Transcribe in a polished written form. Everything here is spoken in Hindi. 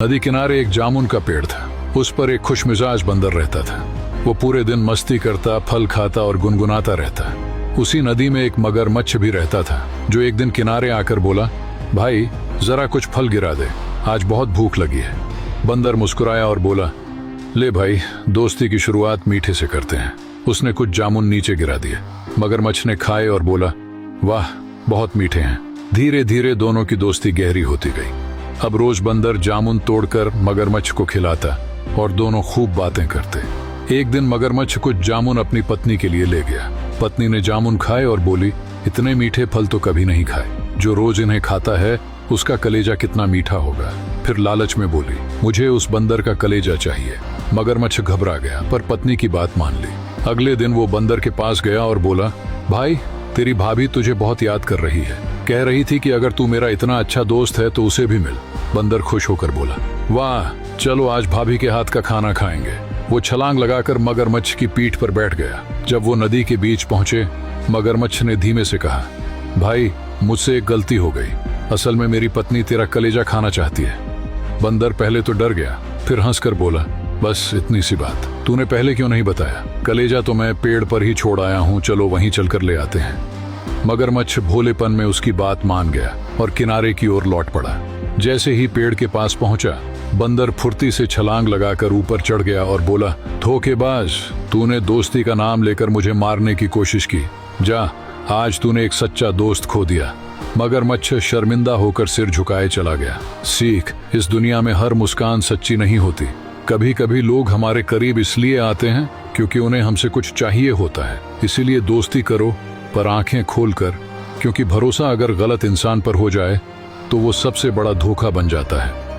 नदी किनारे एक जामुन का पेड़ था। उस पर एक खुशमिजाज बंदर रहता था। वो पूरे दिन मस्ती करता, फल खाता और गुनगुनाता रहता। उसी नदी में एक मगरमच्छ भी रहता था, जो एक दिन किनारे आकर बोला, भाई जरा कुछ फल गिरा दे, आज बहुत भूख लगी है। बंदर मुस्कुराया और बोला, ले भाई, दोस्ती की शुरुआत मीठे से करते हैं। उसने कुछ जामुन नीचे गिरा दिए। मगरमच्छ ने खाए और बोला, वाह, बहुत मीठे हैं। धीरे धीरे दोनों की दोस्ती गहरी होती गई। अब रोज बंदर जामुन तोड़कर मगरमच्छ को खिलाता और दोनों खूब बातें करते। एक दिन मगरमच्छ कुछ जामुन अपनी पत्नी के लिए ले गया। पत्नी ने जामुन खाए और बोली, इतने मीठे फल तो कभी नहीं खाए। जो रोज इन्हें खाता है उसका कलेजा कितना मीठा होगा। फिर लालच में बोली, मुझे उस बंदर का कलेजा चाहिए। मगरमच्छ घबरा गया, पर पत्नी की बात मान ली। अगले दिन वो बंदर के पास गया और बोला, भाई, तेरी भाभी तुझे बहुत याद कर रही है। कह रही थी कि अगर तू मेरा इतना अच्छा दोस्त है तो उसे भी मिल। बंदर खुश होकर बोला, वाह, चलो आज भाभी के हाथ का खाना खाएंगे। वो छलांग लगाकर मगरमच्छ की पीठ पर बैठ गया। जब वो नदी के बीच पहुंचे, मगरमच्छ ने धीमे से कहा, भाई, मुझसे एक गलती हो गई। असल में मेरी पत्नी तेरा कलेजा खाना चाहती है। बंदर पहले तो डर गया, फिर हंसकर बोला, बस इतनी सी बात, तूने पहले क्यों नहीं बताया? कलेजा तो मैं पेड़ पर ही छोड़ आया हूँ, चलो वहीं चलकर ले आते हैं। मगरमच्छ भोलेपन में उसकी बात मान गया और किनारे की ओर लौट पड़ा। जैसे ही पेड़ के पास पहुंचा, बंदर फुर्ती से छलांग लगाकर ऊपर चढ़ गया और बोला, धोखेबाज, तूने दोस्ती का नाम लेकर मुझे मारने की कोशिश की। जा, आज तूने एक सच्चा दोस्त खो दिया। मगरमच्छ शर्मिंदा होकर सिर झुकाए चला गया। सीख, इस दुनिया में हर मुस्कान सच्ची नहीं होती। कभी कभी लोग हमारे करीब इसलिए आते हैं क्योंकि उन्हें हमसे कुछ चाहिए होता है। इसीलिए दोस्ती करो, पर आंखें खोलकर, क्योंकि भरोसा अगर गलत इंसान पर हो जाए तो वो सबसे बड़ा धोखा बन जाता है।